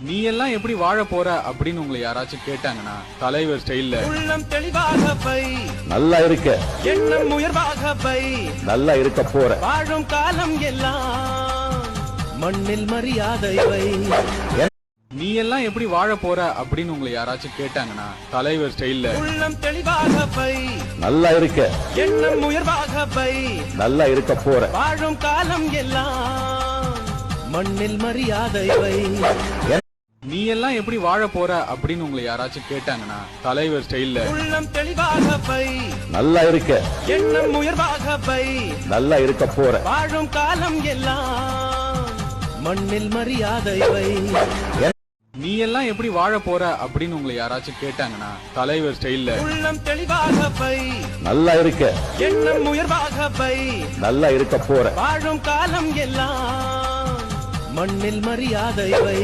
நீ எல்லாம் எப்படி வாழ போற அப்படின்னு உங்களை யாராச்சும் கேட்டாங்கன்னா தலைவர் ஸ்டைல்ல உள்ளம் தெளிவாக பை நல்லா இருக்க, எண்ணம் உயர்வாக பை நல்லா இருக்க போற. வாழும் காலம் எல்லாம் மண்ணில் மரியாதை வை. நீ எல்லாம் எப்படி வாழ போற அப்படின்னு உங்களை யாராச்சும் கேட்டாங்கன்னா தலைவர் ஸ்டைல்ல உள்ளம் தெளிவாக பை நல்லா இருக்க, எண்ணம் உயர்வாக பை நல்லா இருக்க போற. வாழும் காலம் எல்லாம் மண்ணில் மரியாதை வை. நீ எல்லாம் எப்படி வாழ போற அப்படின்னு உங்களை யாராச்சும் கேட்டாங்கன்னா தலைவர் ஸ்டைல்ல உள்ளம் தெளிவாக பை நல்லா இருக்க, எண்ணம் உயர்வாக பை நல்லா இருக்க போற. வாழும் காலம் எல்லாம் மண்ணில் மரியாதை வை. நீ எல்லாம் எப்படி வாழ போற அப்படின்னு உங்களை யாராச்சும் கேட்டாங்கன்னா தலைவர் ஸ்டைல்ல உள்ளம் தெளிவாக பை நல்லா இருக்க, எண்ணம் உயர்வாக பை நல்லா இருக்க போற. வாழும் காலம் எல்லாம் மண்ணில் மரியாதை வை.